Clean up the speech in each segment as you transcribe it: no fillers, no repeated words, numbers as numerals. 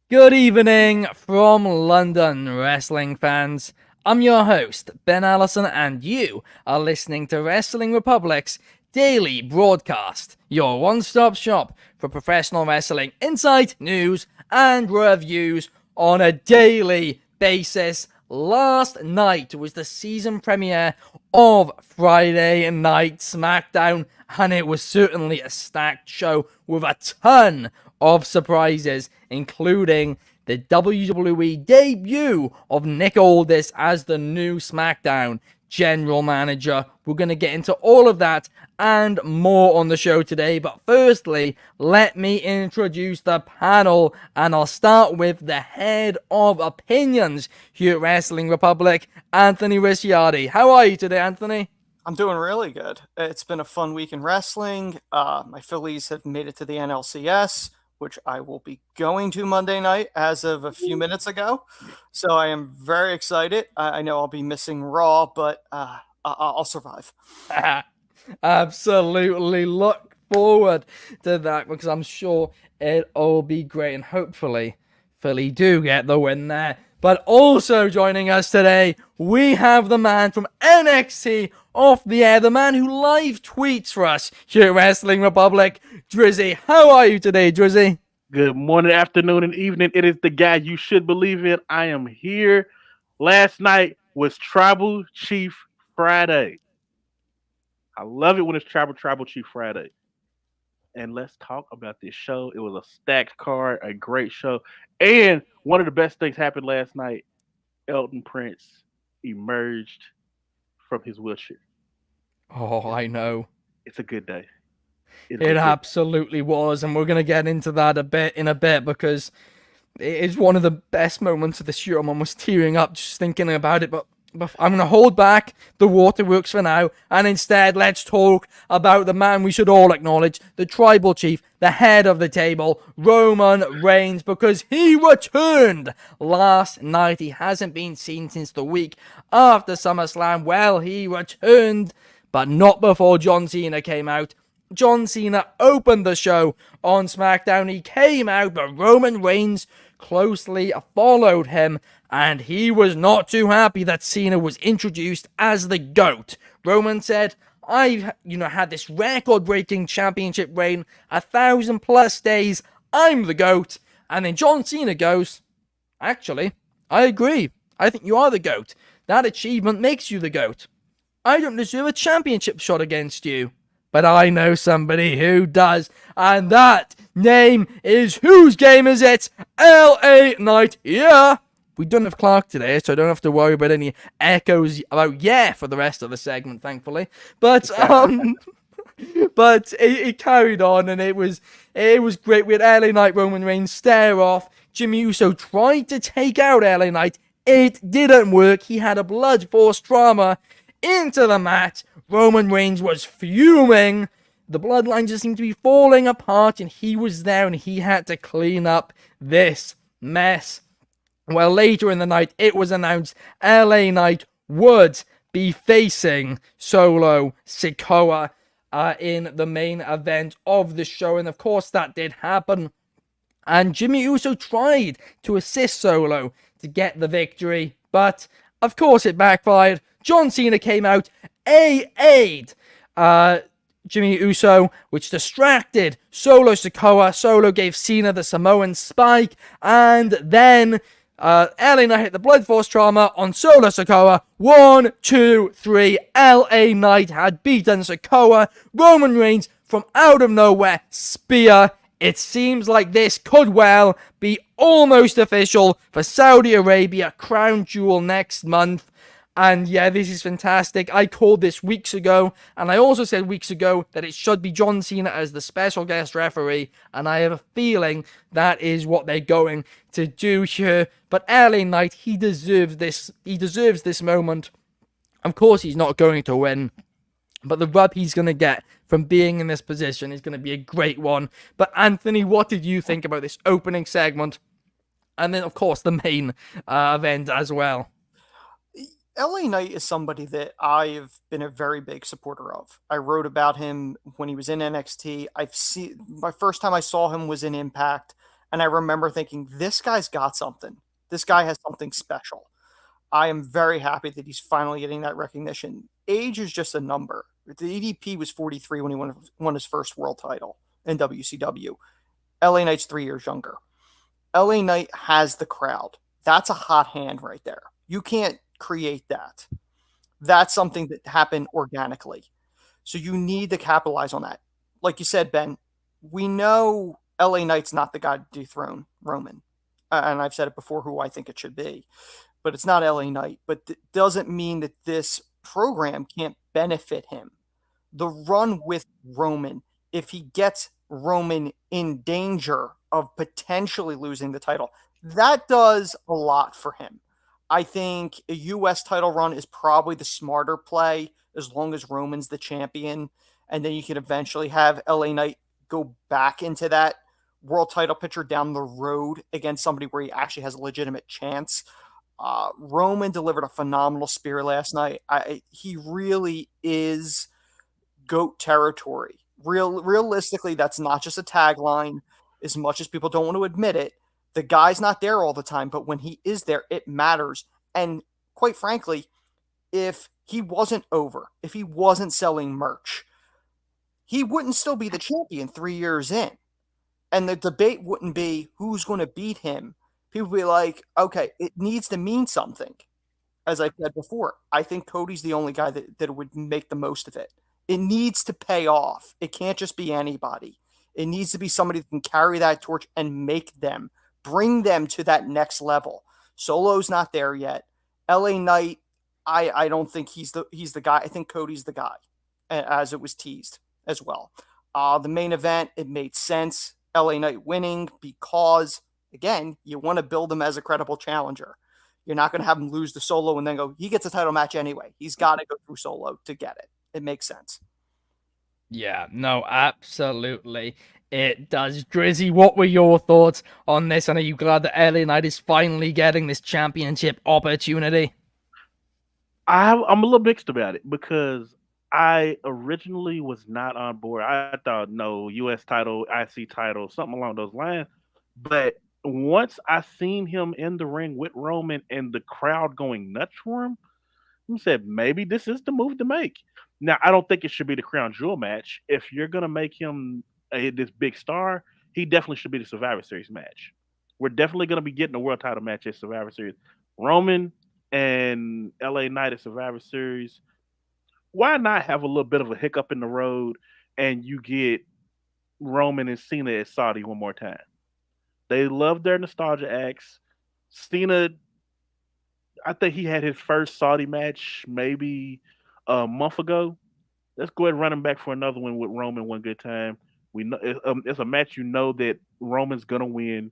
Good evening from London, wrestling fans. I'm your host, Ben Allison, and you are listening to Wrestling Republic's daily broadcast, your one-stop shop for professional wrestling insight, news, and reviews on a daily basis. Last night was the season premiere of Friday Night SmackDown, and it was certainly a stacked show with a ton of surprises, including the WWE debut of Nick Aldis as the new SmackDown General Manager. We're going to get into all of that and more on the show today, but firstly, let me introduce the panel, and I'll start with the head of opinions here at Wrestling Republic, Anthony Ricciardi. How are you today, Anthony? I'm doing really good. It's been a fun week in wrestling. My Phillies have made it to the NLCS, which I will be going to Monday night as of a few minutes ago. So I am very excited. I know I'll be missing Raw, but I'll survive. Absolutely look forward to that, because I'm sure it'll be great, and hopefully Philly do get the win there. But also joining us today, we have the man from NXT Off the Air, the man who live tweets for us here at Wrestling Republic, Dryzzy. How are you today, Dryzzy? Good morning, afternoon, and evening. It is the guy you should believe in. I am here. Last night was Tribal Chief Friday. I love it when it's Tribal Chief Friday. And let's talk about this show. It was a stacked card, a great show. And one of the best things happened last night. Elton Prince emerged from his wheelchair. Oh, I know. It's a good day. It absolutely was, and we're going to get into that in a bit, because it is one of the best moments of this year. I'm almost tearing up just thinking about it, but I'm going to hold back the waterworks for now, and instead let's talk about the man we should all acknowledge, the Tribal Chief, the head of the table, Roman Reigns, because he returned last night. He hasn't been seen since the week after SummerSlam. Well, he returned, but not before John Cena came out. John Cena opened the show on SmackDown. He came out, but Roman Reigns closely followed him, and he was not too happy that Cena was introduced as the GOAT. Roman said, I've had this record-breaking championship reign, 1,000+ days, I'm the GOAT. And then John Cena goes, actually, I agree. I think you are the GOAT. That achievement makes you the GOAT. I don't deserve a championship shot against you, but I know somebody who does, and that name is, whose game is it? LA Knight, yeah! We don't have Clark today, so I don't have to worry about any echoes about yeah for the rest of the segment, thankfully. But but it carried on, and it was great. We had LA Knight, Roman Reigns stare off. Jimmy Uso tried to take out LA Knight. It didn't work. He had a blood force trauma into the mat. Roman Reigns was fuming. The bloodline just seemed to be falling apart, and he was there, and he had to clean up this mess. Well, later in the night, it was announced LA Knight would be facing Solo Sikoa in the main event of the show, and of course that did happen. And Jimmy Uso tried to assist Solo to get the victory, but of course it backfired. John Cena came out, AA'd Jimmy Uso, which distracted Solo Sikoa. Solo gave Cena the Samoan spike, and then LA Knight hit the blood force trauma on Solo Sikoa. 1, 2, 3. LA Knight had beaten Sikoa. Roman Reigns from out of nowhere, spear. It seems like this could well be almost official for Saudi Arabia crown jewel next month. And yeah, this is fantastic. I called this weeks ago, and I also said weeks ago that it should be John Cena as the special guest referee, and I have a feeling that is what they're going to do here. But LA Knight, he deserves this. He deserves this moment. Of course, he's not going to win, but the rub he's going to get from being in this position is going to be a great one. But Anthony, what did you think about this opening segment? And then, of course, the main event as well. LA Knight is somebody that I've been a very big supporter of. I wrote about him when he was in NXT. I've seen my first time I saw him was in Impact, and I remember thinking, this guy's got something. This guy has something special. I am very happy that he's finally getting that recognition. Age is just a number. The EDP was 43 when he won his first world title in WCW. LA Knight's 3 years younger. LA Knight has the crowd. That's a hot hand right there. You can't create that. That's something that happened organically. So you need to capitalize on that. Like you said, Ben, we know LA Knight's not the guy to dethrone Roman. And I've said it before who I think it should be. But it's not LA Knight. But it doesn't mean that this program can't benefit him. The run with Roman, if he gets Roman in danger of potentially losing the title, that does a lot for him. I think a U.S. title run is probably the smarter play as long as Roman's the champion. And then you can eventually have LA Knight go back into that world title picture down the road against somebody where he actually has a legitimate chance. Roman delivered a phenomenal spear last night. He really is GOAT territory. Realistically, that's not just a tagline, as much as people don't want to admit it. The guy's not there all the time, but when he is there, it matters. And quite frankly, if he wasn't over, if he wasn't selling merch, he wouldn't still be the champion 3 years in. And the debate wouldn't be who's going to beat him. People would be like, okay, it needs to mean something. As I said before, I think Cody's the only guy that would make the most of it. It needs to pay off. It can't just be anybody. It needs to be somebody that can carry that torch and make them, bring them to that next level. Solo's not there yet. LA Knight, I don't think he's the guy. I think Cody's the guy, as it was teased as well. The main event, it made sense. LA Knight winning because, again, you want to build him as a credible challenger. You're not going to have him lose to Solo and then go, he gets a title match anyway. He's got to go through Solo to get it. It makes sense. Yeah, no, absolutely. It does. Drizzy, what were your thoughts on this? And are you glad that LA Knight is finally getting this championship opportunity? I'm a little mixed about it because I originally was not on board. I thought, no, U.S. title, IC title, something along those lines. But once I seen him in the ring with Roman and the crowd going nuts for him, I said, maybe this is the move to make. Now, I don't think it should be the crown jewel match. If you're going to make him this big star, he definitely should be the Survivor Series match. We're definitely going to be getting a world title match at Survivor Series. Roman and LA Knight at Survivor Series. Why not have a little bit of a hiccup in the road and you get Roman and Cena at Saudi one more time? They love their nostalgia acts. Cena, I think he had his first Saudi match maybe a month ago. Let's go ahead and run him back for another one with Roman one good time. We know it's a match you know that Roman's gonna win,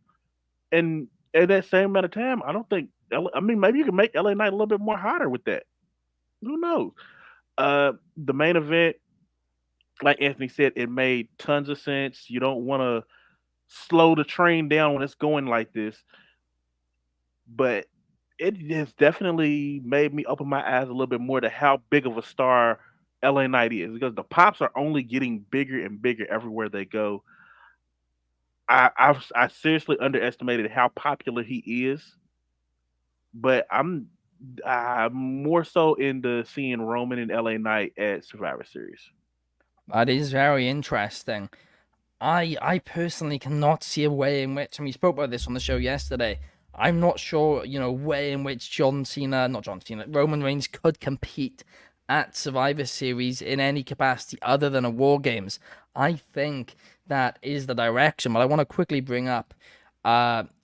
and at that same amount of time, I don't think. I mean, maybe you can make LA Knight a little bit more hotter with that. Who knows? The main event, like Anthony said, it made tons of sense. You don't want to slow the train down when it's going like this, but it has definitely made me open my eyes a little bit more to how big of a star LA Knight is because the pops are only getting bigger and bigger everywhere they go. I seriously underestimated how popular he is, but I'm more so into seeing Roman and LA Knight at Survivor Series. That is very interesting. I personally cannot see a way in which, and we spoke about this on the show yesterday, I'm not sure, way in which Roman Reigns could compete at Survivor Series in any capacity other than a War Games. I think that is the direction, but I want to quickly bring up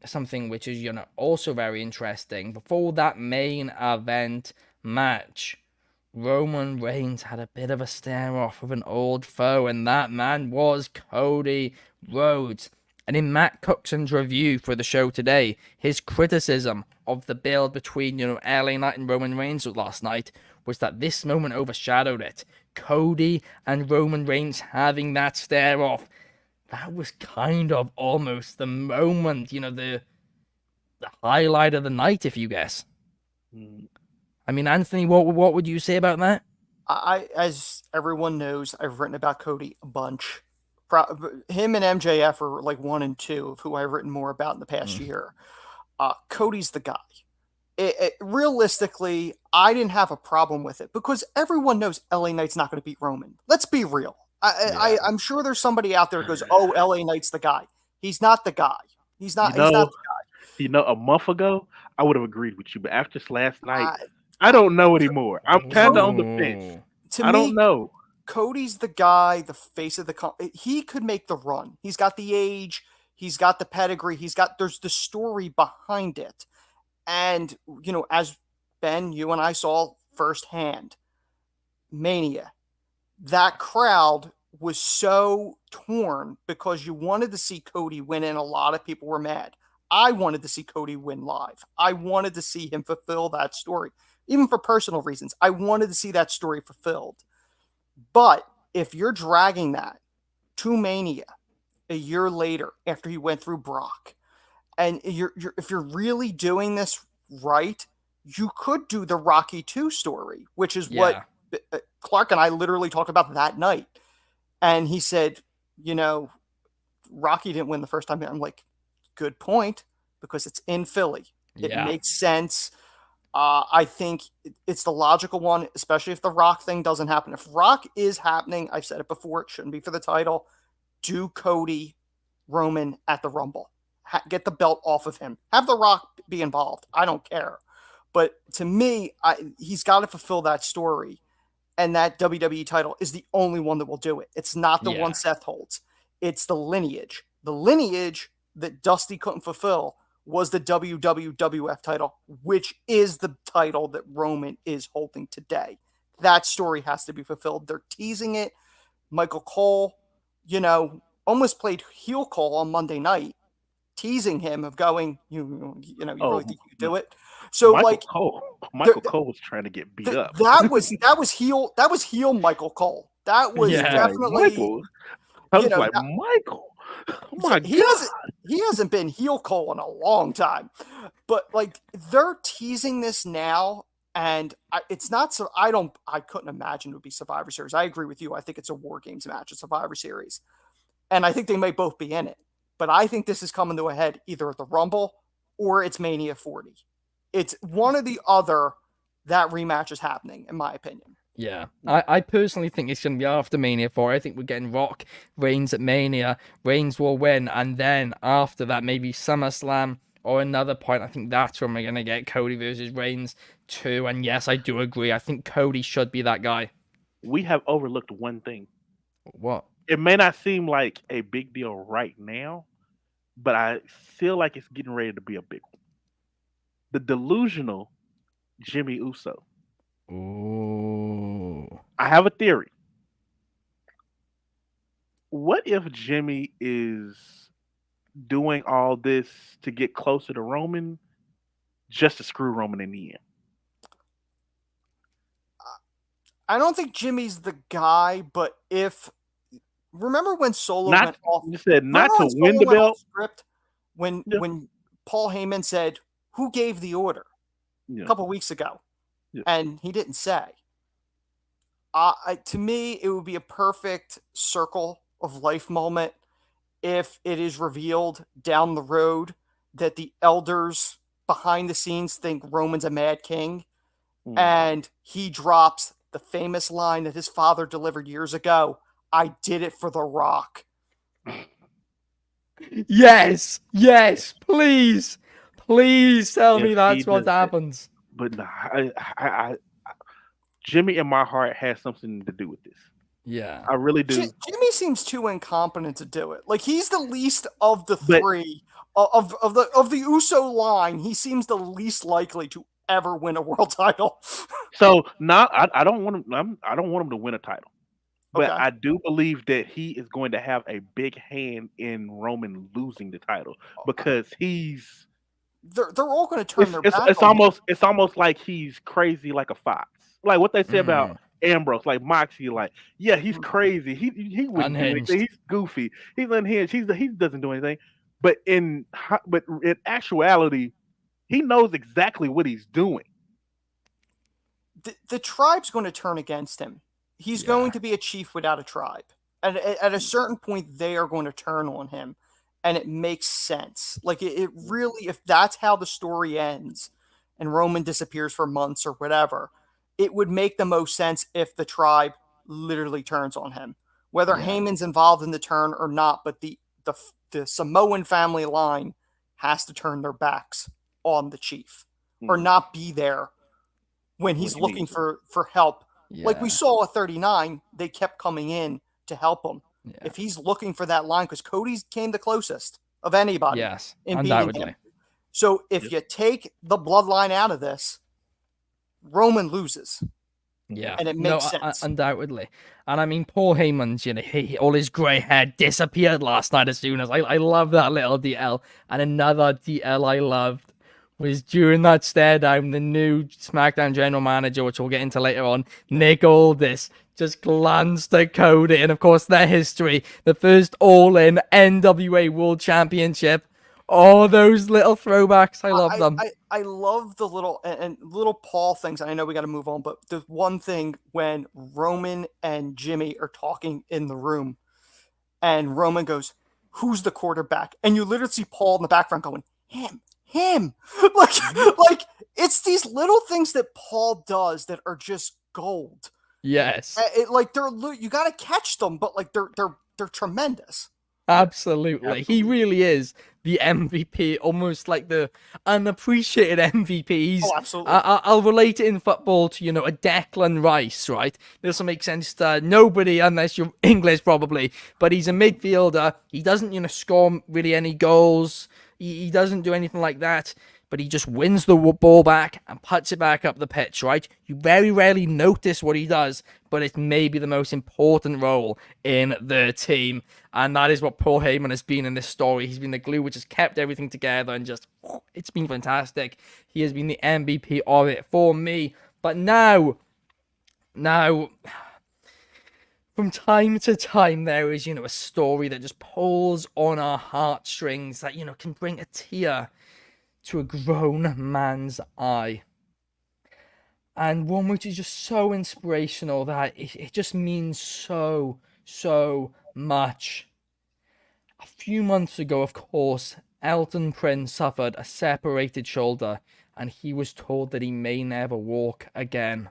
something which is, also very interesting. Before that main event, match, Roman Reigns had a bit of a stare off with an old foe, and that man was Cody Rhodes. And in Matt Coxon's review for the show today, his criticism of the build between, LA Knight and Roman Reigns last night was that this moment overshadowed it. Cody and Roman Reigns having that stare off. That was kind of almost the moment, the highlight of the night, if you guess. I mean, Anthony, what would you say about that? As everyone knows, I've written about Cody a bunch. Him and MJF are like 1 and 2 of who I've written more about in the past year. Cody's the guy. Realistically, I didn't have a problem with it because everyone knows LA Knight's not going to beat Roman. Let's be real. I'm sure there's somebody out there who goes, "Oh, LA Knight's the guy." He's not the guy. He's not the guy. A month ago, I would have agreed with you, but after last night, I don't know anymore. I'm kind of on the fence. I don't know. Cody's the guy, the face of the he could make the run. He's got the age, he's got the pedigree, there's the story behind it. And, as Ben, you and I saw firsthand, Mania, that crowd was so torn because you wanted to see Cody win and a lot of people were mad. I wanted to see Cody win live. I wanted to see him fulfill that story. Even for personal reasons, I wanted to see that story fulfilled. But if you're dragging that to Mania a year later after he went through Brock, and if you're really doing this right, you could do the Rocky 2 story, which is what Clark and I literally talked about that night. And he said, Rocky didn't win the first time. I'm like, good point, because it's in Philly. It makes sense. I think it's the logical one, especially if the Rock thing doesn't happen. If Rock is happening, I've said it before, it shouldn't be for the title. Do Cody Roman at the Rumble. Get the belt off of him. Have the Rock be involved. I don't care. But to me, he's got to fulfill that story. And that WWE title is the only one that will do it. It's not the one Seth holds. It's the lineage. The lineage that Dusty couldn't fulfill was the WWF title, which is the title that Roman is holding today. That story has to be fulfilled. They're teasing it. Michael Cole, almost played heel Cole on Monday night, teasing him of going, you really think you could do it? So Michael Cole was trying to get beat up. That was heel Michael Cole. That was definitely Michael. I was Michael. Oh my God. He hasn't been heel Cole in a long time. But they're teasing this now, and it's not so I couldn't imagine it would be Survivor Series. I agree with you. I think it's a War Games match, a Survivor Series. And I think they may both be in it. But I think this is coming to a head either at the Rumble or it's Mania 40. It's one or the other. That rematch is happening, in my opinion. Yeah, I personally think it's going to be after Mania 4. I think we're getting Rock Reigns at Mania. Reigns will win, and then after that, maybe SummerSlam or another point. I think that's when we're going to get Cody versus Reigns too. And yes, I do agree. I think Cody should be that guy. We have overlooked one thing. What? It may not seem like a big deal right now, but I feel like it's getting ready to be a big one. The delusional Jimmy Uso. Ooh. I have a theory. What if Jimmy is doing all this to get closer to Roman just to screw Roman in the end? I don't think Jimmy's the guy, but remember when Solo went off? You said not to win the belt. Script when Paul Heyman said, "Who gave the order?" A couple weeks ago. And he didn't say. To me, it would be a perfect circle of life moment if it is revealed down the road that the elders behind the scenes think Roman's a mad king, and he drops the famous line that his father delivered years ago, "I did it for The Rock." Yes, please tell me that's what happens. But I Jimmy in my heart has something to do with this. Yeah, I really do. Jimmy seems too incompetent to do it. He's the least of the three of the Uso line. He seems the least likely to ever win a world title. So now I don't want him. I don't want him to win a title, but Okay. I do believe that he is going to have a big hand in Roman losing the title because he's They're all going to turn their back it's on him. almost like he's crazy like a fox. Like what they say about Mm, Ambrose, like Moxie, like yeah, he's crazy. He wouldn't do anything. unhinged. He's goofy. He's unhinged. He doesn't do anything. But in actuality, he knows exactly what he's doing. The tribe's going to turn against him. He's going Yeah. to be a chief without a tribe. And at a certain point, they are going to turn on him. And it makes sense. Like, it really, if that's how the story ends and Roman disappears for months or whatever, it would make the most sense if the tribe literally turns on him. Whether Yeah. Heyman's involved in the turn or not, but the Samoan family line has to turn their backs on the chief or not be there when he's When he looking needs for help. Like we Yeah. saw at 39, they kept coming in to help him. Yeah. If he's looking for that line, because Cody came the closest of anybody Yes. in beating him. Undoubtedly. So if you take the bloodline out of this, Roman loses. Yeah. And it No, makes sense. undoubtedly. And I mean, Paul Heyman's, all his grey hair disappeared last night as soon as I love that little DL. And another DL I loved was during that stare down, the new SmackDown general manager, which we'll get into later on, Nick Aldis, just glanced at Cody. And of course, their history, the first all-in NWA World Championship. Oh, those little throwbacks. I love them. I love the little and little Paul things. And I know we got to move on, but the one thing when Roman and Jimmy are talking in the room, and Roman goes, "Who's the quarterback?" And you literally see Paul in the background going, "Him." like it's these little things that Paul does that are just gold. Yes. You got to catch them, but like they're tremendous. Absolutely. He Absolutely. really is the MVP, almost like the unappreciated MVP. He's, Absolutely. I'll relate it in football to, a Declan Rice, right? This will make sense to nobody unless you're English, probably. But he's a midfielder. He doesn't, score really any goals. He doesn't do anything like that. But he just wins the ball back and puts it back up the pitch, right? You very rarely notice what he does, but it's maybe the most important role in the team. And that is what Paul Heyman has been in this story. He's been the glue which has kept everything together and it's been fantastic. He has been the MVP of it for me. But now, from time to time, there is, a story that just pulls on our heartstrings that, can bring a tear to a grown man's eye. And one which is just so inspirational that it just means so much. A few months ago, of course, Elton Prince suffered a separated shoulder and he was told that he may never walk again.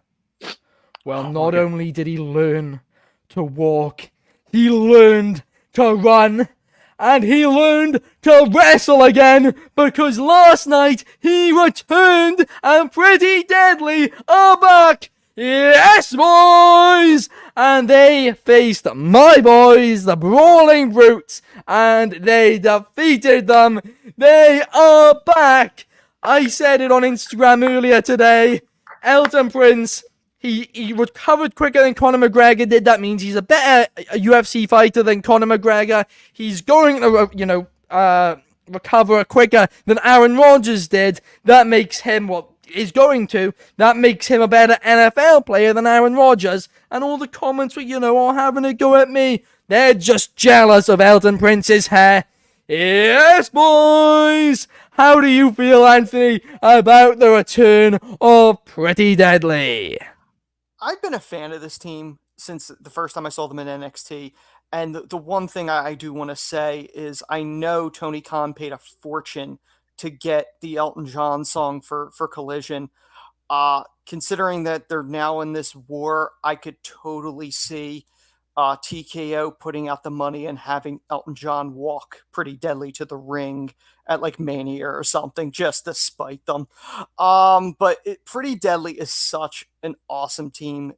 Well, not only did he learn to walk, he learned to run. And he learned to wrestle again because last night he returned and Pretty Deadly are back. Yes, boys! And they faced my boys, the Brawling Brutes, and they defeated them. They are back. I said it on Instagram earlier today. Elton Prince, he recovered quicker than Conor McGregor did. That means he's a better UFC fighter than Conor McGregor. He's going to, recover quicker than Aaron Rodgers did. That makes him that makes him a better NFL player than Aaron Rodgers. And all the comments were, all having a go at me. They're just jealous of Elton Prince's hair. Yes, boys! How do you feel, Anthony, about the return of Pretty Deadly? I've been a fan of this team since the first time I saw them in NXT. And the one thing I do want to say is I know Tony Khan paid a fortune to get the Elton John song for Collision. Considering that they're now in this war, I could totally see TKO putting out the money and having Elton John walk Pretty Deadly to the ring at like Mania or something just to spite them. But Pretty Deadly is such an awesome team.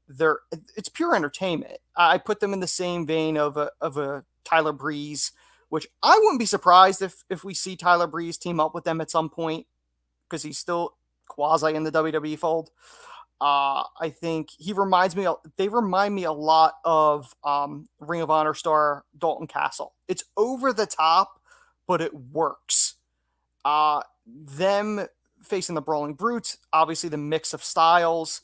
It's pure entertainment. I put them in the same vein of a Tyler Breeze, which I wouldn't be surprised if we see Tyler Breeze team up with them at some point because he's still quasi in the WWE fold. I think he reminds me. They remind me a lot of Ring of Honor star Dalton Castle. It's over the top, but it works. Them facing the Brawling Brutes, obviously the mix of styles,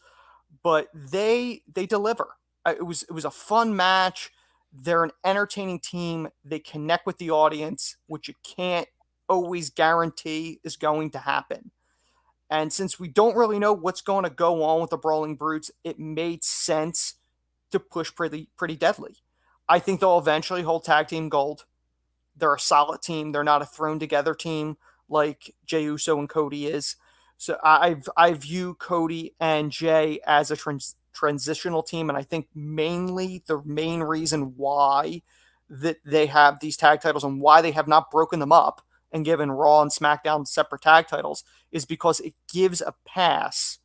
but they deliver. It was a fun match. They're an entertaining team. They connect with the audience, which you can't always guarantee is going to happen. And since we don't really know what's going to go on with the Brawling Brutes, it made sense to push pretty deadly. I think they'll eventually hold tag team gold. They're a solid team. They're not a thrown together team like Jey Uso and Cody is. So I view Cody and Jey as a transitional team, and I think mainly the main reason why that they have these tag titles and why they have not broken them up and given Raw and SmackDown separate tag titles is because it gives a pass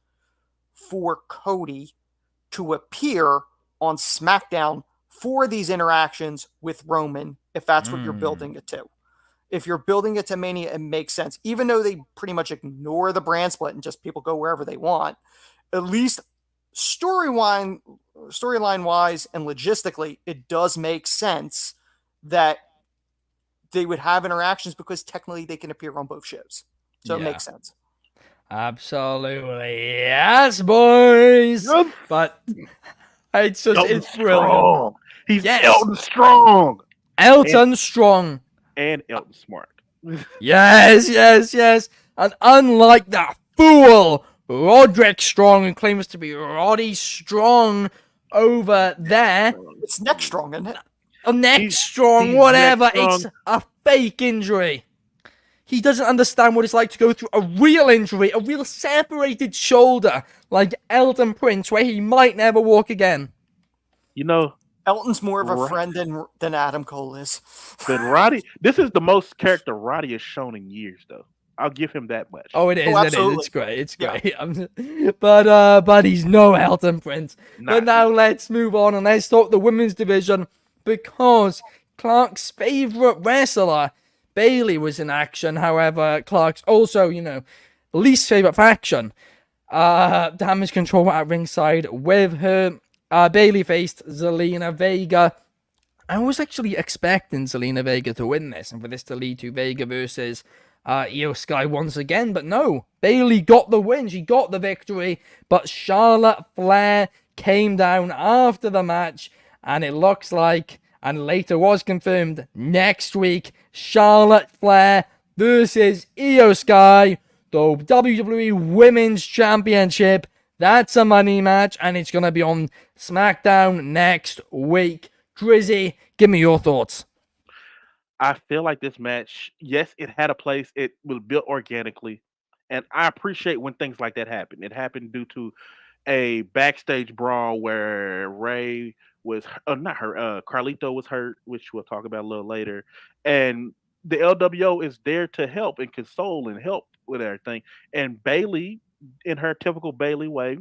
for Cody to appear on SmackDown for these interactions with Roman if that's what you're building it to. If you're building it to Mania, it makes sense. Even though they pretty much ignore the brand split and just people go wherever they want, at least storyline wise and logistically, it does make sense that they would have interactions because technically they can appear on both shows. So it makes sense. Absolutely. Yes, boys. Yes. But it's just, Elton it's brilliant. Strong. He's Yes. Elton Strong. Elton Strong. And Elton Smart. Yes. And unlike that fool, Roderick Strong, who claims to be Roddy Strong over there, It's neck strong, isn't it? a neck He's strong, neck whatever. strong. It's a fake injury. He doesn't understand what it's like to go through a real injury, a real separated shoulder, like Elton Prince, where he might never walk again. You know, Elton's more of a friend than Adam Cole is. but Roddy, this is the most character Roddy has shown in years, though. I'll give him that much. Oh, it is. Oh, It is. absolutely. It's great. It's Yeah. great. But he's no Elton Prince. Nah. But now let's move on and let's talk the women's division because Clark's favorite wrestler, Bailey, was in action. However, Clark's also, least favorite faction, Damage Control at ringside with her. Bailey faced Zelina Vega. I was actually expecting Zelina Vega to win this and for this to lead to Vega versus Io Sky once again, but no. Bailey got the win. She got the victory, but Charlotte Flair came down after the match, and it looks like, and later was confirmed, next week, Charlotte Flair versus Io Sky, the WWE Women's Championship. That's a money match, and it's going to be on SmackDown next week. Drizzy, give me your thoughts. I feel like this match, yes, it had a place. It was built organically. And I appreciate when things like that happen. It happened due to a backstage brawl where Ray was, not her, Carlito was hurt, which we'll talk about a little later. And the LWO is there to help and console and help with everything. And Bailey, in her typical Bailey way,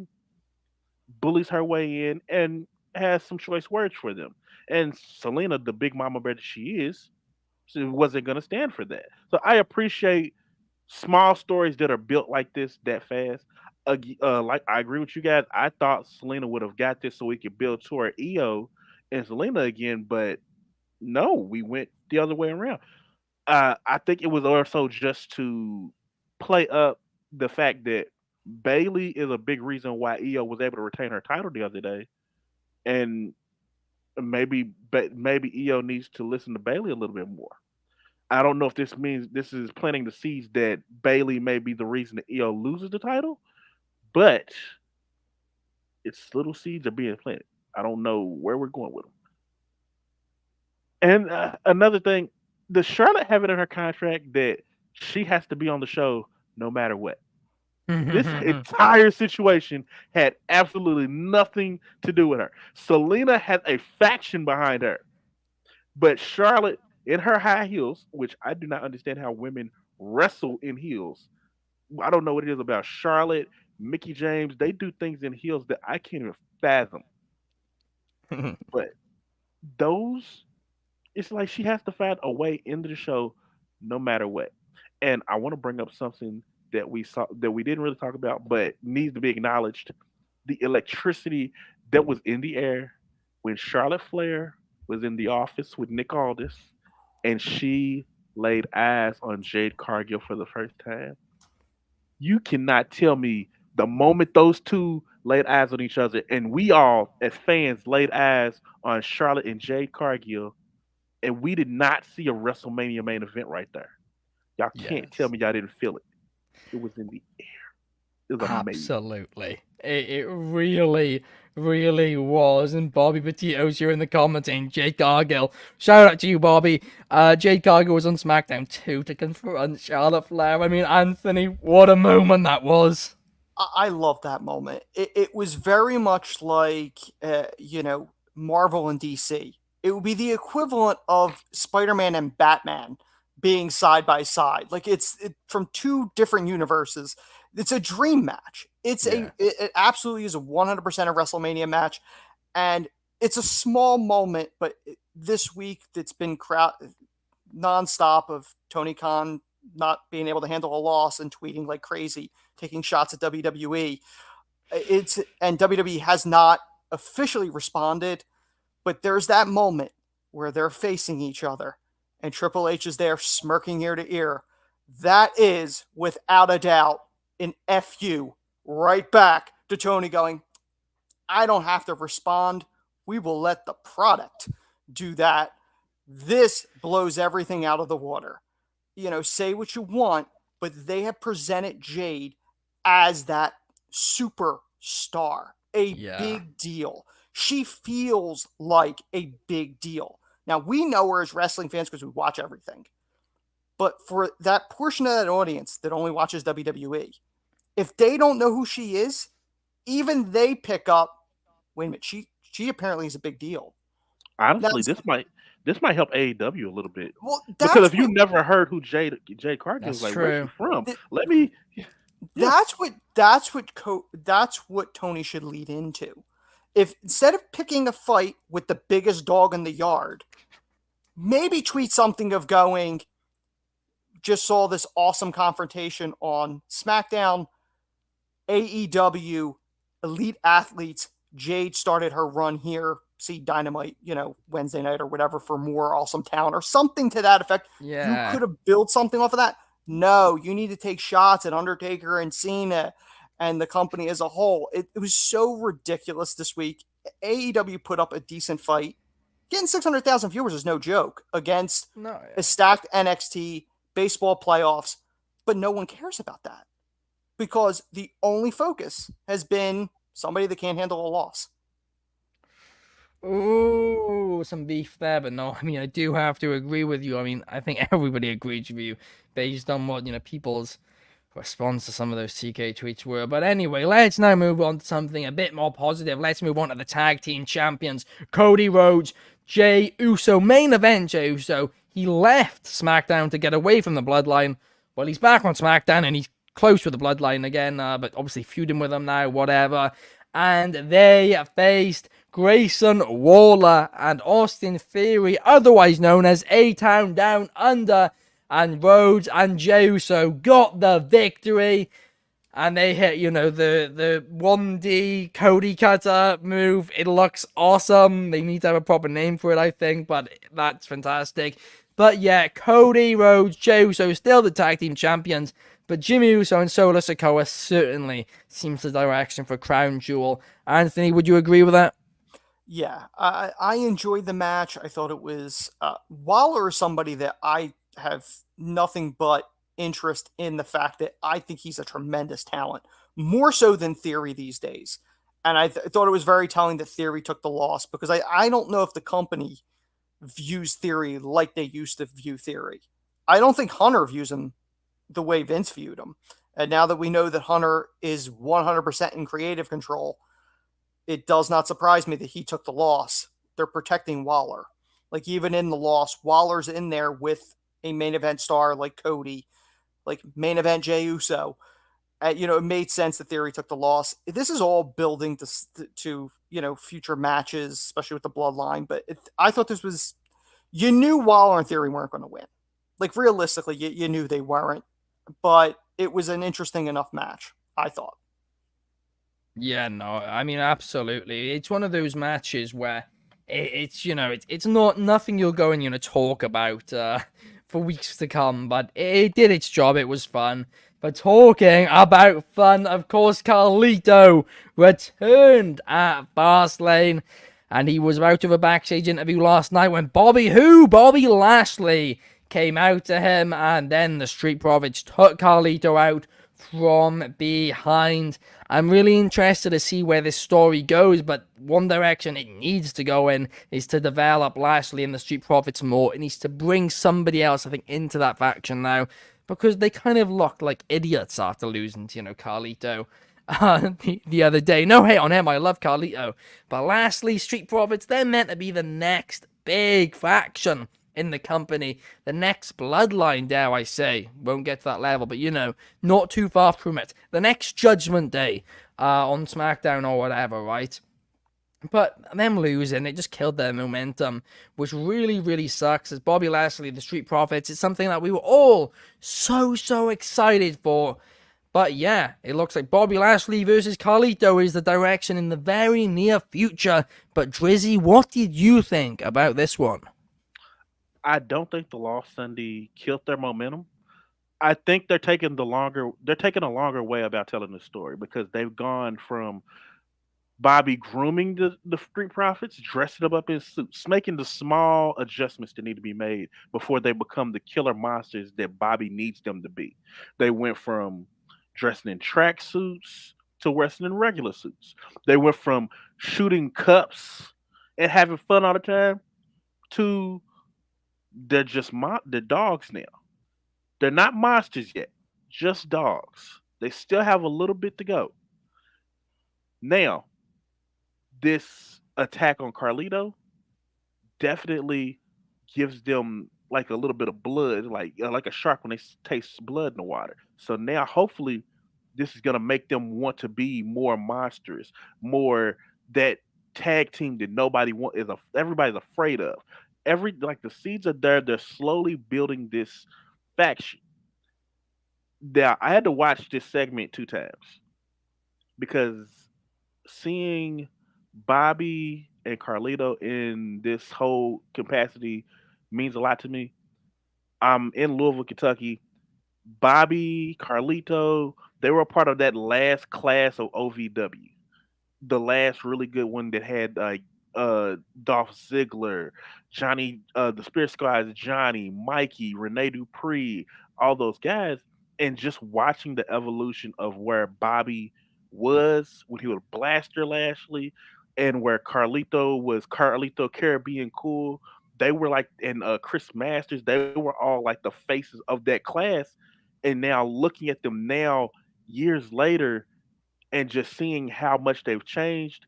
bullies her way in and has some choice words for them. And Selena, the big mama bear that she is, she wasn't going to stand for that. So I appreciate small stories that are built like this that fast. Like I agree with you guys. I thought Selena would have got this so we could build toward Io and Selena again, but no, we went the other way around. I think it was also just to play up the fact that Bailey is a big reason why Io was able to retain her title the other day, and maybe Io needs to listen to Bailey a little bit more. I don't know if this means this is planting the seeds that Bailey may be the reason that Io loses the title, but it's little seeds are being planted. I don't know where we're going with them. And another thing, does Charlotte have it in her contract that she has to be on the show no matter what? This entire situation had absolutely nothing to do with her. Selena has a faction behind her, but Charlotte, in her high heels, which I do not understand how women wrestle in heels. I don't know what it is about Charlotte, Mickey James. They do things in heels that I can't even fathom. But those, it's like she has to find a way into the show no matter what. And I want to bring up something that we saw that we didn't really talk about, but needs to be acknowledged. the electricity that was in the air when Charlotte Flair was in the office with Nick Aldis and she laid eyes on Jade Cargill for the first time. You cannot tell me the moment those two laid eyes on each other, and we all, as fans, laid eyes on Charlotte and Jade Cargill, and we did not see a WrestleMania main event right there. Y'all can't tell Yes. me y'all didn't feel it. It was in the air. It was amazing. Absolutely. It really, really was. And Bobby Petito's here in the comments saying, Jade Cargill. Shout out to you, Bobby. Jade Cargill was on SmackDown too to confront Charlotte Flair. I mean, Anthony, what a moment that was. I love that moment. It was very much like, Marvel and DC. It would be the equivalent of Spider-Man and Batman being side by side. Like from two different universes. It's a dream match. It absolutely is a 100% a WrestleMania match, and it's a small moment, but this week it's been nonstop of Tony Khan not being able to handle a loss and tweeting like crazy, taking shots at WWE. And WWE has not officially responded, but there's that moment where they're facing each other and Triple H is there smirking ear to ear. That is, without a doubt, an FU right back to Tony going, I don't have to respond. We will let the product do that. This blows everything out of the water. Say what you want, but they have presented Jade as that superstar, a big deal. She feels like a big deal. Now, we know her as wrestling fans because we watch everything. But for that portion of that audience that only watches WWE, if they don't know who she is, even they pick up, wait a minute, she apparently is a big deal. Honestly, this might help AEW a little bit. Well, because if you never heard who Jade Cargill is, like, where's she from? Let me. That's what Tony should lead into. If instead of picking a fight with the biggest dog in the yard, maybe tweet something of going, just saw this awesome confrontation on SmackDown, AEW, Elite Athletes, Jade started her run here, see Dynamite, Wednesday night or whatever for more awesome talent or something to that effect. Yeah. You could have built something off of that. No, you need to take shots at Undertaker and Cena and the company as a whole. It was so ridiculous this week. AEW put up a decent fight. Getting 600,000 viewers is no joke against a stacked NXT, baseball playoffs, but no one cares about that because the only focus has been somebody that can't handle a loss. Ooh, some beef there, but no, I mean, I do have to agree with you. I mean, I think everybody agrees with you based on what, people's response to some of those TK tweets were. But anyway, let's now move on to something a bit more positive. Let's move on to the tag team champions, Cody Rhodes, Jey Uso. Main event, Jey Uso. He left SmackDown to get away from the Bloodline. Well, he's back on SmackDown and he's close with the Bloodline again, but obviously feuding with them now, whatever. And they faced Grayson Waller and Austin Theory, otherwise known as A-Town Down Under. And Rhodes and Jey Uso got the victory. And they hit, the 1D Cody Cutter move. It looks awesome. They need to have a proper name for it, I think, but that's fantastic. But yeah, Cody Rhodes, Jey Uso, still the tag team champions. But Jimmy Uso and Solo Sikoa certainly seems the direction for Crown Jewel. Anthony, would you agree with that? Yeah, I enjoyed the match. I thought it was Waller is somebody that I have nothing but interest in the fact that I think he's a tremendous talent, more so than Theory these days. And I thought it was very telling that Theory took the loss because I don't know if the company views Theory like they used to view Theory. I don't think Hunter views him the way Vince viewed him. And now that we know that Hunter is 100% in creative control, it does not surprise me that he took the loss. They're protecting Waller. Like, even in the loss, Waller's in there with a main event star like Cody, like main event Jey Uso. It made sense that Theory took the loss. This is all building to future matches, especially with the Bloodline. But I thought this was, you knew Waller and Theory weren't going to win. Like, realistically, you knew they weren't. But it was an interesting enough match, I thought. Yeah, no, I mean, absolutely. It's one of those matches where it's not nothing you're going, talk about for weeks to come, but it did its job. It was fun. But talking about fun, of course, Carlito returned at Fastlane, and he was out of a backstage interview last night when Bobby Lashley came out to him, and then the Street Profits took Carlito out from behind. I'm really interested to see where this story goes, but one direction it needs to go in is to develop Lashley and the Street Profits more. It needs to bring somebody else, I think, into that faction now, because they kind of looked like idiots after losing to, Carlito the other day. No hate on him, I love Carlito, but Lashley, Street Profits, they're meant to be the next big faction in the company, the next bloodline, dare I say. Won't get to that level, but not too far from it. The next Judgment Day on SmackDown or whatever, right? But them losing, it just killed their momentum, which really, really sucks. As Bobby Lashley, the Street Profits, it's something that we were all so excited for. But yeah, it looks like Bobby Lashley versus Carlito is the direction in the very near future. But Drizzy, what did you think about this one? I don't think the loss Sunday killed their momentum. I think they're taking a longer way about telling the story because they've gone from Bobby grooming the Street Profits, dressing them up in suits, making the small adjustments that need to be made before they become the killer monsters that Bobby needs them to be. They went from dressing in track suits to dressing in regular suits. They went from shooting cups and having fun all the time to they're dogs now. They're not monsters yet, just dogs. They still have a little bit to go. Now, this attack on Carlito definitely gives them like a little bit of blood, like a shark when they taste blood in the water. So now, hopefully, this is gonna make them want to be more monsters, more that tag team that everybody's afraid of. The seeds are there. They're slowly building this faction. Now, I had to watch this segment two times because seeing Bobby and Carlito in this whole capacity means a lot to me. I'm in Louisville, Kentucky. Bobby, Carlito, they were a part of that last class of OVW, the last really good one that had like Dolph Ziggler, Johnny, the Spirit Squad's Johnny, Mikey, Rene Dupree, all those guys, and just watching the evolution of where Bobby was when he was Blaster Lashley, and where Carlito was Carlito Caribbean Cool. They were like, and Chris Masters, they were all like the faces of that class. And now looking at them now, years later, and just seeing how much they've changed,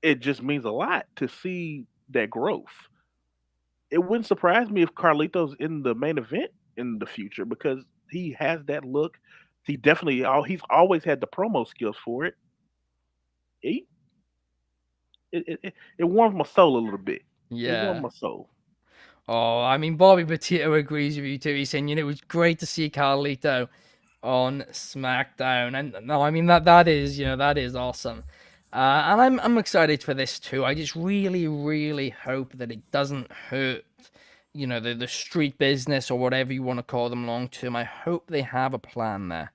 it just means a lot to see that growth. It wouldn't surprise me if Carlito's in the main event in the future because he has that look. He's always had the promo skills for it. He, it warms my soul a little bit. It warmed Yeah. my soul. Oh, I mean, Bobby Petito agrees with you too. He's saying, it was great to see Carlito on SmackDown, and no, I mean that is, that is awesome. And I'm excited for this too. I just really hope that it doesn't hurt, the street business or whatever you want to call them long term. I hope they have a plan there.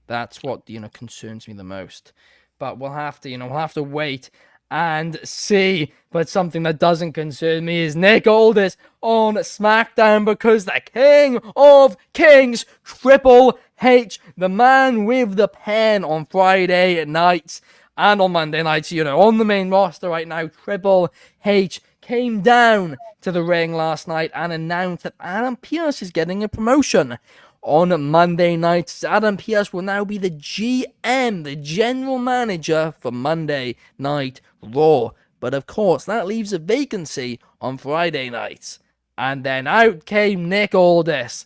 That's what concerns me the most. But we'll have to wait and see. But something that doesn't concern me is Nick Aldis on SmackDown because the King of Kings, Triple H, the man with the pen on Friday nights and on Monday nights, on the main roster right now, Triple H came down to the ring last night and announced that Adam Pearce is getting a promotion. On Monday nights, Adam Pearce will now be the GM, the general manager for Monday Night Raw. But of course, that leaves a vacancy on Friday nights. And then out came Nick Aldis.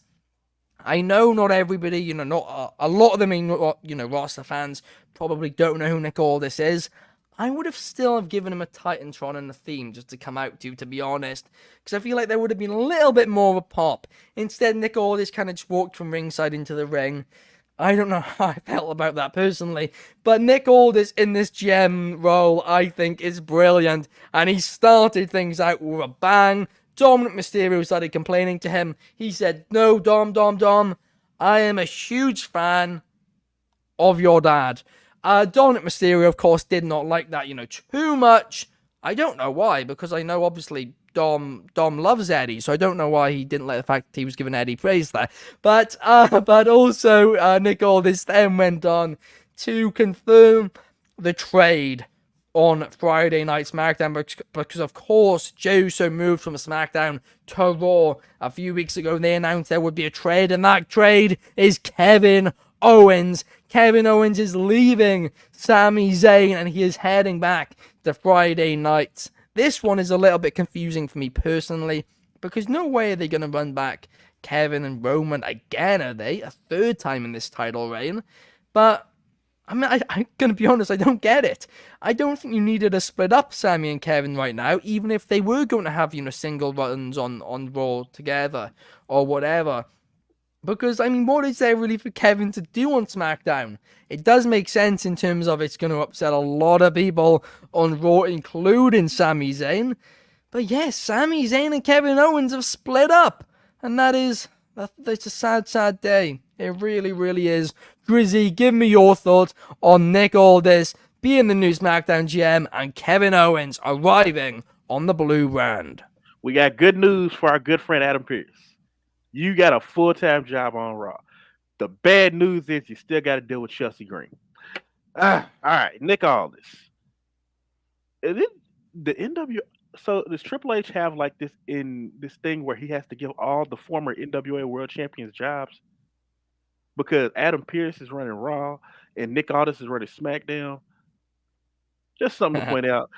I know not everybody, not a lot of the main, roster fans probably don't know who Nick Aldis is. I would have still have given him a Titantron and a theme just to come out to be honest. Because I feel like there would have been a little bit more of a pop. Instead, Nick Aldis kind of just walked from ringside into the ring. I don't know how I felt about that personally, but Nick Aldis in this GM role, I think, is brilliant, and he started things out with a bang. Dominic Mysterio started complaining to him. He said, "No, Dom, I am a huge fan of your dad." Dominic Mysterio, of course, did not like that, too much. I don't know why, because I know obviously Dom loves Eddie, so I don't know why he didn't like the fact that he was giving Eddie praise there. But also Nick Aldis then went on to confirm the trade on Friday Night SmackDown because of course Jey Uso moved from SmackDown to Raw a few weeks ago. They announced there would be a trade, and that trade is Kevin Owens. Kevin Owens is leaving Sami Zayn and he is heading back to Friday nights. This one is a little bit confusing for me personally because no way are they going to run back Kevin and Roman again, are they? A third time in this title reign. But I'm going to be honest, I don't get it. I don't think you needed to split up Sami and Kevin right now, even if they were going to have, single runs on Raw together or whatever. Because, what is there really for Kevin to do on SmackDown? It does make sense in terms of it's going to upset a lot of people on Raw, including Sami Zayn. But yes, Sami Zayn and Kevin Owens have split up. And that's a sad, sad day. It really, really is. Dryzzy, give me your thoughts on Nick Aldis being the new SmackDown GM and Kevin Owens arriving on the blue brand. We got good news for our good friend Adam Pearce. You got a full-time job on Raw. The bad news is you still got to deal with Chelsea Green. All right, Nick Aldis. Is it the NW? So does Triple H have like this thing where he has to give all the former NWA World Champions jobs? Because Adam Pearce is running Raw and Nick Aldis is running SmackDown. Just something to point out.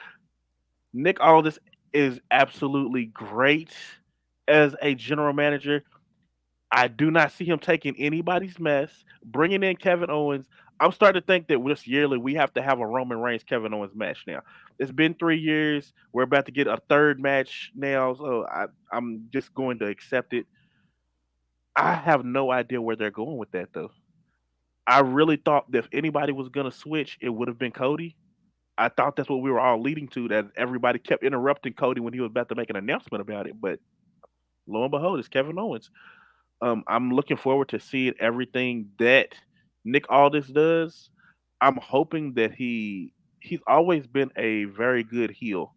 Nick Aldis is absolutely great as a general manager. I do not see him taking anybody's mess, bringing in Kevin Owens. I'm starting to think that this yearly we have to have a Roman Reigns Kevin Owens match now. It's been 3 years. We're about to get a third match now, so I'm just going to accept it. I have no idea where they're going with that though. I really thought that if anybody was going to switch, it would have been Cody. I thought that's what we were all leading to, that everybody kept interrupting Cody when he was about to make an announcement about it. But lo and behold, it's Kevin Owens. I'm looking forward to seeing everything that Nick Aldis does. I'm hoping that he's always been a very good heel,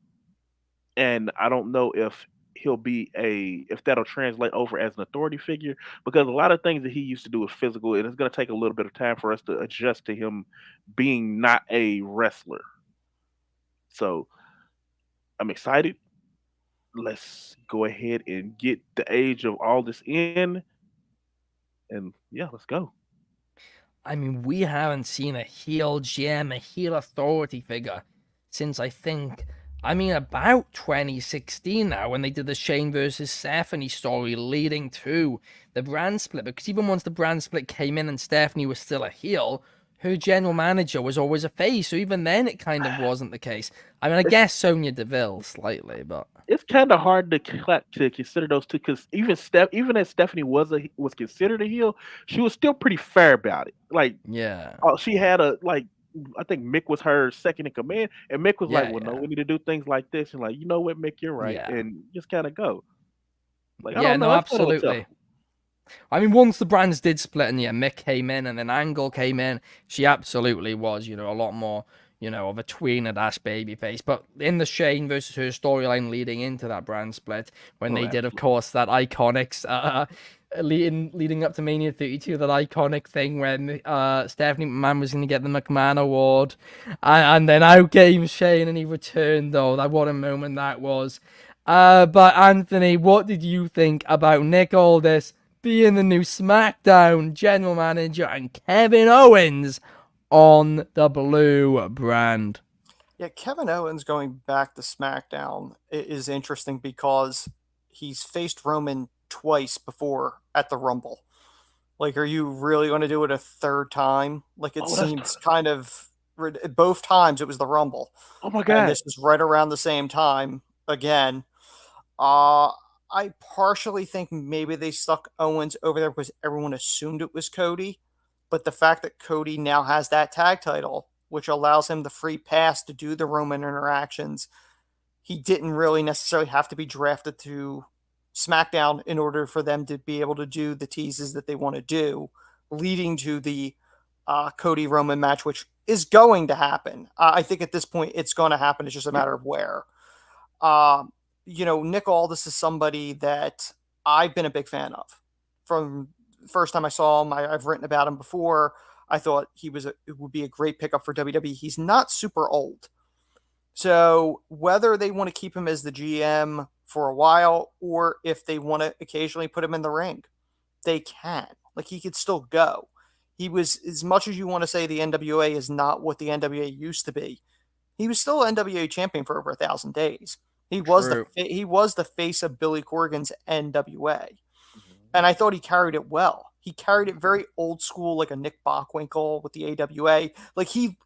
and I don't know if if that'll translate over as an authority figure because a lot of things that he used to do was physical, and it's going to take a little bit of time for us to adjust to him being not a wrestler. So I'm excited. Let's go ahead and get the age of all this in. And yeah, let's go. We haven't seen a heel GM, a heel authority figure since about 2016 now, when they did the Shane versus Stephanie story leading to the brand split. Because even once the brand split came in and Stephanie was still a heel, her general manager was always a face. So even then, it kind of wasn't the case. I guess Sonya Deville slightly, but it's kind of hard to consider those two because even as Stephanie was considered a heel, she was still pretty fair about it. Like, yeah, she had I think Mick was her second in command, and Mick was like, "Well, no, we need to do things like this," and like, you know what, Mick, you're right, yeah, and just kind of go. Like, I yeah, don't know, no, it's kind of tough. absolutely. Once the brands did split and Mick came in and then Angle came in, she absolutely was, a lot more, of a tweener-ass babyface. But in the Shane versus her storyline leading into that brand split, when they did, of course, that iconic, leading up to Mania 32, that iconic thing when Stephanie McMahon was going to get the McMahon Award, and then out came Shane and he returned, though. What a moment that was. But Anthony, what did you think about Nick Aldis being the new SmackDown general manager and Kevin Owens on the blue brand? Yeah, Kevin Owens going back to SmackDown is interesting because he's faced Roman twice before at the Rumble. Like, are you really going to do it a third time? Like, it seems kind of both times it was the Rumble. Oh my god! And this is right around the same time again. I partially think maybe they stuck Owens over there because everyone assumed it was Cody. But the fact that Cody now has that tag title, which allows him the free pass to do the Roman interactions, he didn't really necessarily have to be drafted to SmackDown in order for them to be able to do the teases that they want to do, leading to the Cody Roman match, which is going to happen. I think at this point it's going to happen. It's just a matter of where. Nick Aldis is somebody that I've been a big fan of from the first time I saw him. I've written about him before. I thought it would be a great pickup for WWE. He's not super old. So whether they want to keep him as the GM for a while or if they want to occasionally put him in the ring, they can. Like, he could still go. He was, as much as you want to say the NWA is not what the NWA used to be, he was still NWA champion for over 1,000 days. He was the face of Billy Corgan's NWA. And I thought he carried it well. He carried it very old school, like a Nick Bockwinkel with the AWA. Like, he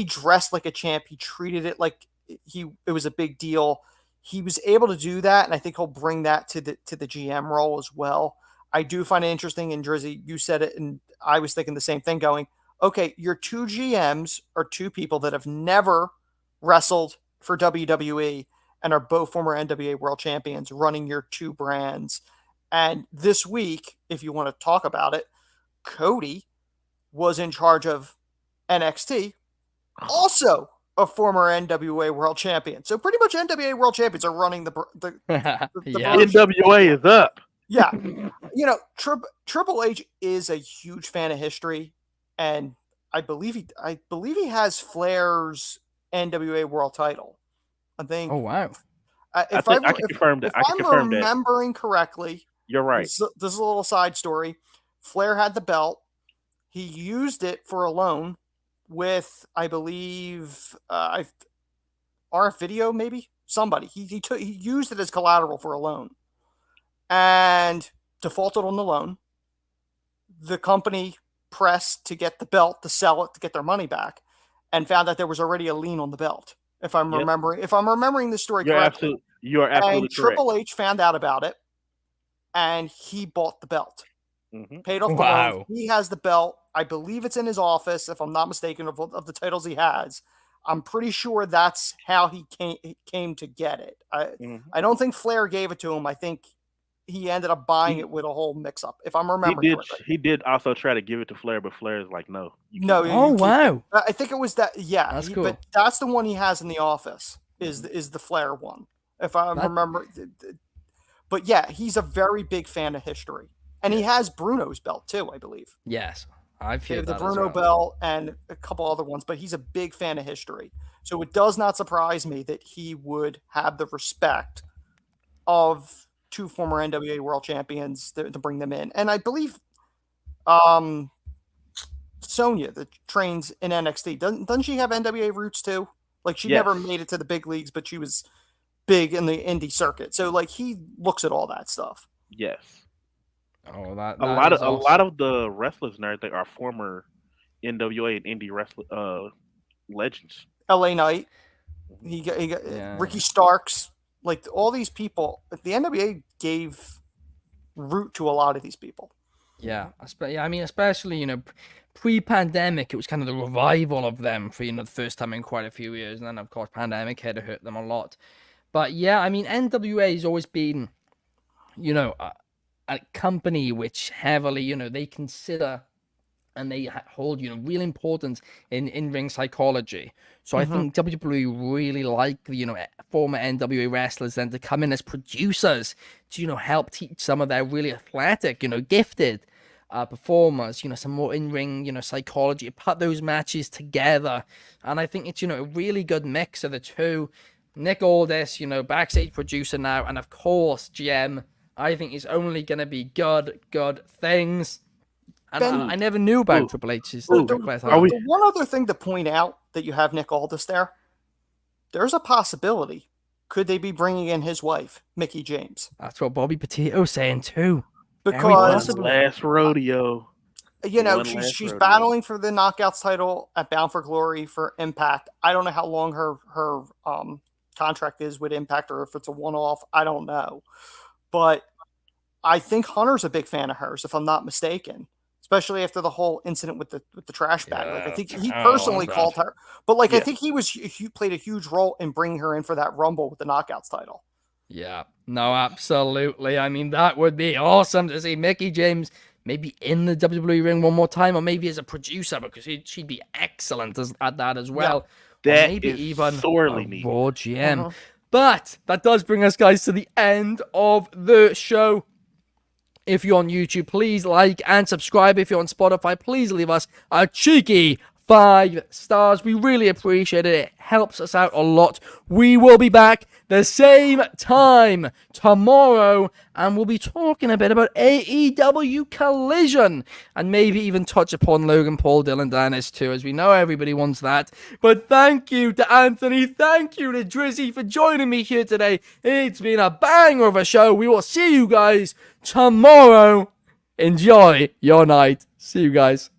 dressed like a champ. He treated it like it was a big deal. He was able to do that, and I think he'll bring that to the GM role as well. I do find it interesting, and Dryzzy, you said it, and I was thinking the same thing going, okay, your two GMs are two people that have never wrestled for WWE and are both former NWA world champions running your two brands. And this week, if you want to talk about it, Cody was in charge of NXT, also a former NWA world champion. So pretty much NWA world champions are running the NWA is up. Yeah. Triple H is a huge fan of history, and I believe he has Flair's NWA world title. I think. Oh wow! I can confirm that. If I'm remembering correctly, you're right. This is a little side story. Flair had the belt. He used it for a loan with, I believe, RF Video, maybe somebody. He used it as collateral for a loan, and defaulted on the loan. The company pressed to get the belt, to sell it, to get their money back, and found that there was already a lien on the belt. If I'm remembering the story correctly, you are absolutely and correct. Triple H found out about it, and he bought the belt, paid off the loan. He has the belt. I believe it's in his office, if I'm not mistaken, of the titles he has. I'm pretty sure that's how he came to get it. I don't think Flair gave it to him. I think he ended up buying it with a whole mix-up, if I'm remembering correctly. He did also try to give it to Flair, but Flair is like, no. Wow. I think it was that, yeah. That's cool. But that's the one he has in the office, is the Flair one, if I remember. But yeah, he's a very big fan of history. And he has Bruno's belt too, I believe. Yes. I've heard the that Bruno as well. belt and a couple other ones, but he's a big fan of history. So it does not surprise me that he would have the respect of two former NWA world champions to bring them in. And I believe Sonya, that trains in NXT, doesn't she have NWA roots too? Like, she never made it to the big leagues, but she was big in the indie circuit. So like, he looks at all that stuff. Yes. Oh, that a lot of the wrestlers and everything are former NWA and indie wrestler legends. LA Knight, he got Ricky Starks, like all these people. The NWA gave root to a lot of these people. Yeah, I mean, especially pre-pandemic, it was kind of the revival of them for the first time in quite a few years, and then of course pandemic had to hurt them a lot. But yeah, I mean, NWA has always been, a company which heavily, they consider and they hold, real importance in in-ring psychology. So I think WWE really like the, former NWA wrestlers then to come in as producers to, help teach some of their really athletic, gifted performers, some more in-ring, psychology, put those matches together. And I think it's, a really good mix of the two. Nick Aldis, backstage producer now, and of course, GM, I think is only going to be good things. And I never knew about Triple H's. The one other thing to point out that you have Nick Aldis there, there's a possibility. Could they be bringing in his wife, Mickie James? That's what Bobby Petito's saying too. Because last rodeo. She's battling for the Knockouts title at Bound for Glory for Impact. I don't know how long her contract is with Impact, or if it's a one-off. I don't know. But I think Hunter's a big fan of hers, if I'm not mistaken. especially after the whole incident with the trash bag. Like I think he Oh, personally God. called her, but like I Yeah. think he played a huge role in bringing her in for that Rumble with the Knockouts title. Yeah, no, absolutely. I mean, that would be awesome to see Mickey James maybe in the WWE ring one more time, or maybe as a producer, because she'd be excellent at that as well. Or That maybe is even sorely a needed. Raw GM. Mhm. But that does bring us, guys, to the end of the show. If you're on YouTube, please like and subscribe. If you're on Spotify, please leave us a cheeky 5 stars. We really appreciate it. It helps us out a lot. We will be back the same time tomorrow, and we'll be talking a bit about AEW Collision, and maybe even touch upon Logan Paul, Dylan Dennis too, as we know everybody wants that. But thank you to Anthony, thank you to Dryzzy for joining me here today. It's been a banger of a show. We will see you guys tomorrow. Enjoy your night. See you guys.